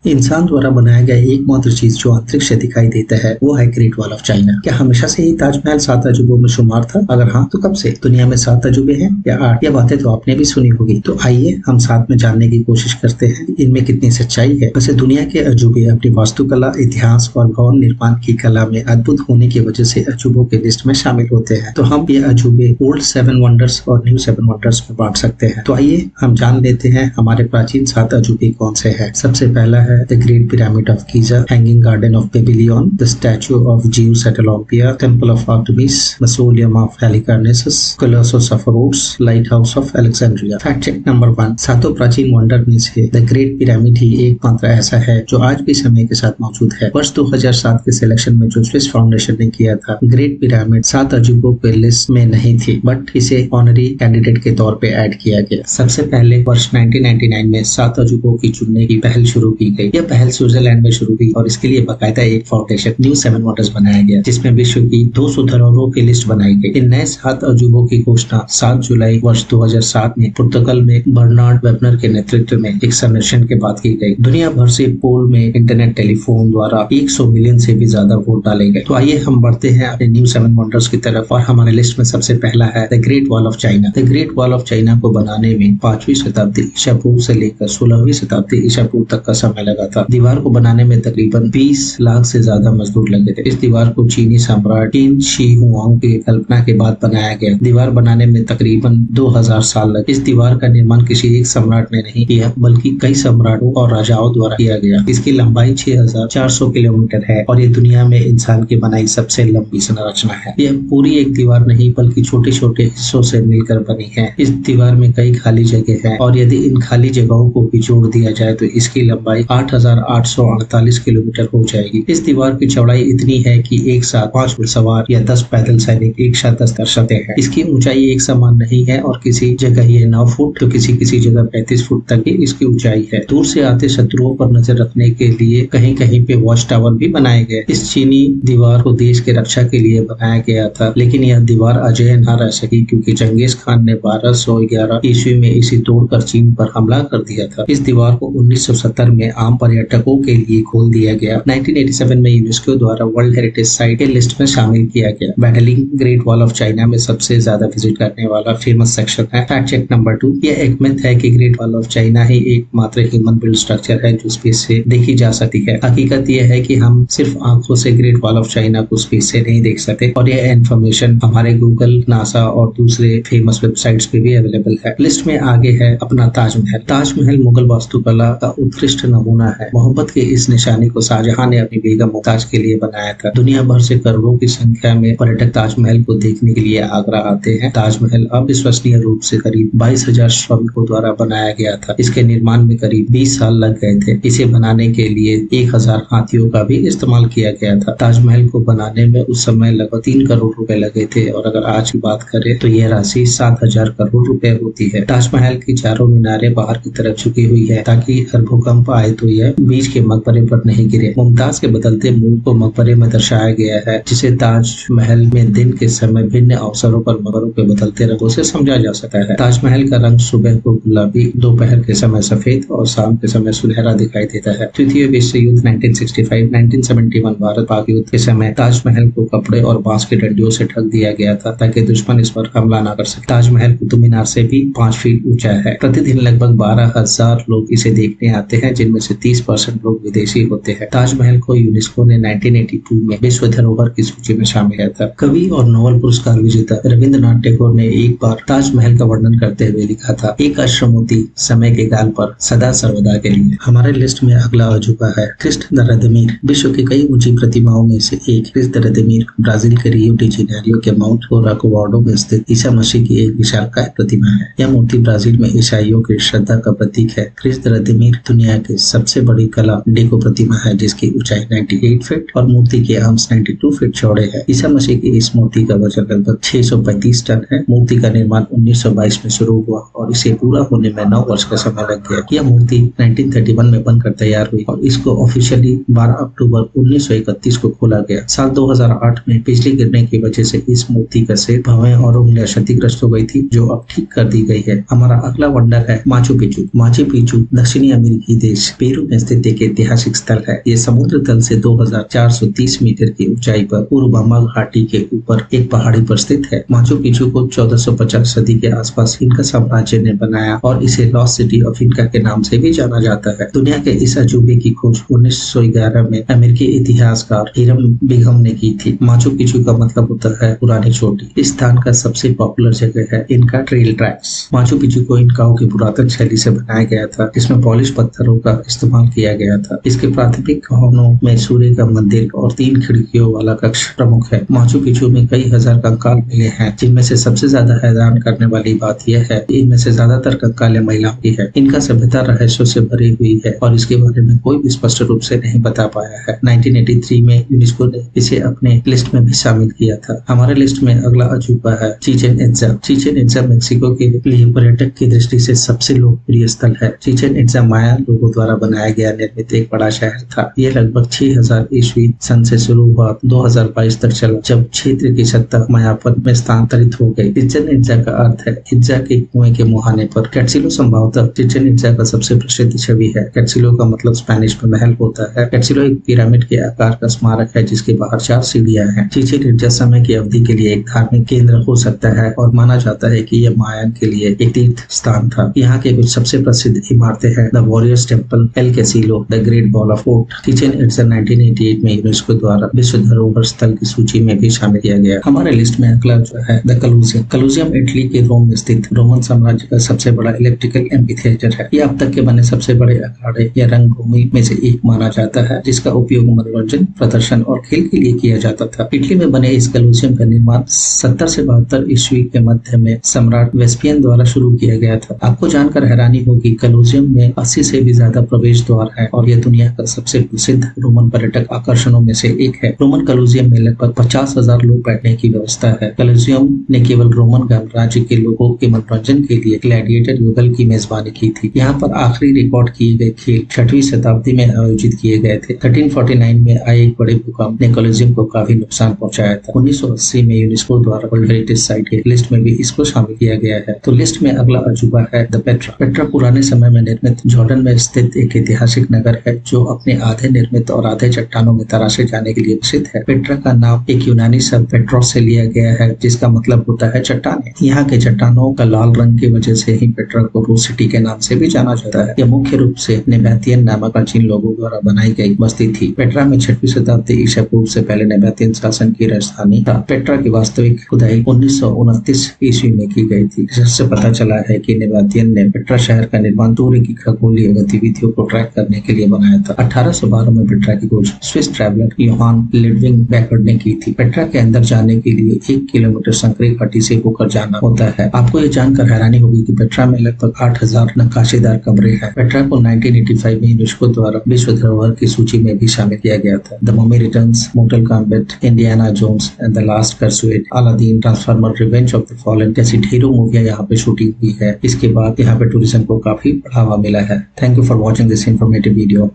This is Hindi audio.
इंसान द्वारा बनाया गया एकमात्र चीज जो अंतरिक्ष से दिखाई देता है वो है ग्रेट वॉल ऑफ चाइना। क्या हमेशा से ही ताजमहल 7 अजूबों में शुमार था? अगर हाँ तो कब से? दुनिया में 7 अजूबे हैं या 8? ये बातें तो आपने भी सुनी होगी। तो आइए हम साथ में जानने की कोशिश करते हैं इनमें कितनी सच्चाई है। वैसे दुनिया के अजूबे अपनी वास्तुकला, इतिहास और भवन निर्माण की कला में अद्भुत होने की वजह से अजूबों के लिस्ट में शामिल होते हैं। तो हम ये अजूबे ओल्ड 7 वंडर्स और न्यू 7 वंडर्स में बांट सकते हैं। तो आइए हम जान लेते हैं हमारे प्राचीन 7 अजूबे कौन से हैं। सबसे पहला है the great pyramid of Giza, hanging garden of Babylon, the statue of Zeus at Olympia, temple of Artemis, mausoleum of Halicarnassus, colossus of Rhodes, lighthouse of Alexandria. Fact check number 1, सातों प्राचीन वंडर में से द ग्रेट पिरामिड ही एकमात्र ऐसा है जो आज भी समय के साथ मौजूद है। वर्ष 2007 के सिलेक्शन में जो स्विस फाउंडेशन ने किया था, ग्रेट पिरामिड 7 अजूबों के लिस्ट में नहीं थी, बट इसे ऑनरी कैंडिडेट के तौर पे ऐड किया गया। सबसे पहले वर्ष 1999 में 7 अजूबों की चुनने की पहल शुरू की गई। यह पहल स्विट्जरलैंड में शुरू हुई और इसके लिए बाकायदा एक फाउंडेशन न्यू 7 वंडर्स बनाया गया, जिसमें विश्व की 200 धरोहरों की लिस्ट बनाई गई। इन नए 7 अजूबों की घोषणा 7 जुलाई वर्ष 2007 में पुर्तगाल में बर्नार्ड वेबनर के नेतृत्व में एक सर्वेक्षण के बाद की गई। दुनिया भर से पोल में इंटरनेट टेलीफोन द्वारा 100 मिलियन से भी ज्यादा वोट डाले गए। तो आइए हम बढ़ते हैं अपने न्यू 7 वंडर्स की तरफ और हमारे लिस्ट में सबसे पहला है the great wall of China. The great wall of China को बनाने में 5वीं शताब्दी ईसा पूर्व से लेकर 16वीं शताब्दी ईसा पूर्व तक का समय लगा था। दीवार को बनाने में तकरीबन 20 लाख से ज्यादा मजदूर लगे थे। इस दीवार को चीनी सम्राट किन शी हुआंग की कल्पना के बाद बनाया गया। दीवार बनाने में तकरीबन 2000 साल लगे। इस दीवार का निर्माण किसी एक सम्राट ने नहीं किया, बल्कि कई सम्राटों और राजाओं द्वारा किया गया। इसकी लंबाई 6400 किलोमीटर है और ये दुनिया में इंसान की बनाई सबसे लंबी संरचना है। यह पूरी एक दीवार नहीं बल्कि छोटे छोटे हिस्सों से मिलकर बनी है। इस दीवार में कई खाली जगह है और यदि इन खाली जगहों को भी जोड़ दिया जाए तो इसकी लंबाई 8848 किलोमीटर हो जाएगी। इस दीवार की चौड़ाई इतनी है कि एक साथ 5 घुड़सवार या 10 पैदल सैनिक एक साथ दस्त कर सकते हैं। इसकी ऊंचाई एक समान नहीं है और किसी जगह ये 9 फुट तो किसी जगह 35 फुट तक की इसकी ऊंचाई है। दूर से आते शत्रुओं पर नजर रखने के लिए कहीं कहीं पे वॉच टावर भी बनाए गए। इस चीनी दीवार को देश के रक्षा के लिए बनाया गया था, लेकिन यह दीवार अजेय न रह सकी क्योंकि चंगेज खान ने 1211 ईस्वी में इसे तोड़कर चीन पर हमला कर दिया था। इस दीवार को 1970 में आम पर्यटकों के लिए खोल दिया गया। 1987 में यूनेस्को द्वारा वर्ल्ड हेरिटेज साइट के लिस्ट में शामिल किया गया। Badaling great wall of China में सबसे ज्यादा विजिट करने वाला फेमस सेक्शन है। फैक्ट चेक नंबर 2, यह एक मिथ है कि ग्रेट वॉल ऑफ चाइना ही एकमात्र ह्यूमन बिल्ड स्ट्रक्चर है जो स्पेस से देखी जा सकती है। हकीकत यह है कि हम सिर्फ आंखों से ग्रेट वॉल ऑफ चाइना को स्पेस से नहीं देख सकते और यह इन्फॉर्मेशन हमारे गूगल, नासा और दूसरे फेमस वेबसाइट्स पे भी अवेलेबल है। लिस्ट में आगे है अपना ताजमहल। ताजमहल मुगल वास्तुकला का उत्कृष्ट नमूना है। मोहब्बत की इस निशानी को शाहजहां ने अपनी बेगम मुमताज के लिए बनाया था। दुनिया भर से करोड़ों की संख्या में पर्यटक ताजमहल को देखने के लिए आगरा आते हैं। ताजमहल अविश्वसनीय रूप से करीब 22,000 श्रमिकों द्वारा बनाया गया था। इसके निर्माण में करीब 20 साल लग गए थे। इसे बनाने के लिए 1000 हाथियों का भी इस्तेमाल किया गया था। ताजमहल को बनाने में उस समय लगभग 3 करोड़ रुपए लगे थे और अगर आज की बात करें तो यह राशि 7000 करोड़ रुपए होती है। ताजमहल की चारों मीनारें बाहर की तरफ झुकी हुई है ताकि हर भूकंप आए तो यह बीच के मकबरे पर नहीं गिरे। मुमताज के बदलते मुंह को मकबरे में दर्शाया गया है, जिसे ताजमहल में दिन के समय भिन्न अवसरों पर मकबरों के बदलते रंगों से समझा जा सकता है। ताजमहल का रंग सुबह को गुलाबी, दोपहर के समय सफेद और शाम के समय सुनहरा दिखाई देता है। तृतीय विश्व युद्ध 1965-1971 भारत पाक युद्ध के समय ताजमहल को कपड़े और बांस के डंडियों से ढक दिया गया था ताकि दुश्मन इस पर हमला न कर सके। ताजमहल कुतुब मीनार से भी 5 फीट ऊंचा है। प्रतिदिन लगभग 12,000 लोग इसे देखने आते हैं, जिनमें से 30% लोग विदेशी होते हैं। ताजमहल को यूनेस्को ने 1982 में विश्व धरोहर की सूची में शामिल किया था। कवि और नोबेल पुरस्कार विजेता रविंद्रनाथ टैगोर ने एक बार ताजमहल का वर्णन करते हुए लिखा था, एक अश्रमोती समय के गाल पर सदा सर्वदा के लिए। हमारे लिस्ट में अगला अजूबा है क्रिस्ट द रेदेमीर। विश्व की कई ऊंची प्रतिमाओं में से एक क्रिस्ट द रेदेमीर ब्राजील के रियो डी जेनेरियो के माउंट कोराकोवाडो में स्थित ईसा मसीह की एक विशालकाय प्रतिमा है। यह मूर्ति ब्राजील में ईसाइयों की श्रद्धा का प्रतीक है। क्रिस्ट द रेदेमीर दुनिया की सबसे बड़ी कला डेको प्रतिमा है, जिसकी ऊंचाई 98 फीट और मूर्ति के अंश 92 फीट चौड़े है। ईसा मसीह की इस मूर्ति का वजन लगभग 635 टन है। मूर्ति का निर्माण 1922 में शुरू हुआ और इसे पूरा होने में 9 वर्ष का समय लग गया। यह मूर्ति 1931 में बनकर तैयार हुई और इसको ऑफिशियली 12 अक्टूबर 1931 को खोला गया। साल 2008 में बिजली गिरने की वजह से इस मूर्ति का सिर, भवें और उंगलियां क्षतिग्रस्त हो गई थी, जो अब ठीक कर दी गई है। हमारा अगला वंडर है माचू पिचू। माचू पिचू दक्षिणी अमेरिकी देश पेरू पेरू में स्थित एक ऐतिहासिक स्थल है। ये समुद्र तल से 2430 मीटर की ऊंचाई पर पुरुबामा घाटी के ऊपर एक पहाड़ी पर स्थित है। माचू पिचू को 1450 सदी के आसपास इनका साम्राज्य ने बनाया और इसे लॉस्ट सिटी ऑफ इनका के नाम से भी जाना जाता है। दुनिया के इस अजूबे की खोज 1911 में अमेरिकी इतिहासकार हिरम बिघम ने की थी। माचू पिचू का मतलब होता है पुरानी चोटी। इस स्थान का सबसे पॉपुलर जगह है इनका ट्रेल ट्रैक्स। माचू पिचू को इनकाओं की पुरातन शैली से बनाया गया था, जिसमें पॉलिश पत्थरों का इस्तेमाल किया गया था। इसके प्राथमिक भवनों में सूर्य का मंदिर और 3 खिड़कियों वाला कक्ष प्रमुख है। माचू पिचू में कई हजार कंकाल मिले हैं, जिनमें से सबसे ज्यादा हैरान करने वाली बात यह है कि इनमें से ज्यादातर कंकालें महिलाओं की है। इनका सभ्यता रहस्यों से भरी हुई है और इसके बारे में कोई भी स्पष्ट रूप से नहीं बता पाया है। 1983 में यूनेस्को ने इसे अपने लिस्ट में भी शामिल किया था। हमारे लिस्ट में अगला अजूबा है Chichen Itza. Chichen Itza Mexico के लिए पर्यटक की दृष्टि से सबसे लोकप्रिय स्थल है। चिचेन इट्जा माया लोगों द्वारा बनाया गया निर्मित एक बड़ा शहर था। यह लगभग 6000 ईस्वी सन से शुरू हुआ 2022 तक चला, जब क्षेत्र की सत्ता मायापन में स्थानांतरित हो गई। चिचेन इट्जा का अर्थ है इट्जा के कुएं के मुहाने पर। कैट्सिलो संभवतः चिचेन इट्जा का सबसे प्रसिद्ध छवि है। कैट्सिलो का मतलब स्पेनिश में महल होता है। कैट्सिलो एक पिरामिड के आकार का स्मारक है, जिसके बाहर 4 सीढ़ियां हैं। चिचेन इट्जा समय की अवधि के लिए एक धार्मिक केंद्र हो सकता है और माना जाता है कि यह मायन के लिए एक तीर्थ स्थान था। यहाँ के कुछ सबसे प्रसिद्ध इमारतें हैं the warriors temple, El Castillo, the great ball of vote. Chichen Itza 1988 में यूनेस्को द्वारा विश्व धरोहर स्थल की सूची में भी शामिल किया गया। हमारे लिस्ट में अगला जो है द कलूजियम। कलूजियम इटली के रोम में स्थित रोमन साम्राज्य का सबसे बड़ा इलेक्ट्रिकल एम्फीथिएटर है। यह अब तक के बने सबसे बड़े अखाड़े या रंगभूमि में से एक माना जाता है, जिसका उपयोग मनोरंजन, प्रदर्शन और खेल के लिए किया जाता था। इटली में बने इस कलूजियम का निर्माण 70 से 72 ईस्वी के मध्य में सम्राट वेस्पियन द्वारा शुरू किया गया था। आपको जानकर हैरानी होगी, कलूजियम में 80 से भी ज्यादा प्रवेश द्वार है और यह दुनिया का सबसे प्रसिद्ध रोमन पर्यटक आकर्षणों में से एक है। रोमन कलूजियम में लगभग 50,000 लोग बैठने की व्यवस्था है। कलूजियम ने केवल रोमन गणराज्य के लोगों के मनोरंजन के लिए ग्लैडिएटर युगल की मेजबानी की थी। यहाँ पर आखिरी रिकॉर्ड किए गए खेल 6वीं शताब्दी में आयोजित किए गए थे। 1349 में आए एक बड़े भूकंप ने कलूजियम को काफी नुकसान पहुंचाया था। 1980 में यूनेस्को द्वारा वर्ल्ड हेरिटेज साइट के लिस्ट में भी इसको शामिल किया गया है। तो लिस्ट में अगला अजूबा है द पेट्रा। पेट्रा पुराने समय में निर्मित जॉर्डन में स्थित एक ऐतिहासिक नगर है, जो अपने आधे निर्मित और आधे चट्टानों में तराशे जाने के लिए प्रसिद्ध है। पेट्रा का नाम एक यूनानी शब्द पेट्रोस से लिया गया है, जिसका मतलब होता है चट्टानें। यहाँ के चट्टानों का लाल रंग की वजह से ही पेट्रा को रूस सिटी के नाम से भी जाना जाता है। यह मुख्य रूप से नेबातियन नामक प्राचीन लोगों द्वारा बनाई गई बस्ती थी। पेट्रा में 6वीं शताब्दी ईसा पूर्व से पहले नेबातियन शासन की राजधानी था। पेट्रा की वास्तविक खुदाई 1929 ईस्वी में की गई थी, जिससे पता चला है कि नेबातियन ने पेट्रा शहर का निर्माण सूर्य की खगोलीय गतिविधियों को ट्रैक करने के लिए बनाया था। 1812 में पेट्रा की खोज स्विस ट्रैवलर योहान लिडविग बैकर्ड ने की थी। पेट्रा के अंदर जाने के लिए 1 किलोमीटर संकरी घाटी से होकर जाना होता है। आपको ये जानकर हैरानी होगी कि पेट्रा में लगभग 8000 नक्काशीदार कमरे हैं। पेट्रा को 1985 में यूनेस्को द्वारा विश्व धरोहर की सूची में भी शामिल किया गया था। The Mummy Returns, Mortal Kombat, Indiana Jones and the Last pursuit, Aladdin, Transformer, Revenge of the Fallen जैसी ढेरों मूवियां यहाँ पे शूटिंग हुई है। इसके बाद यहाँ पे टूरिज्म को काफी बढ़ावा मिला है। Thank you for watching this informative video.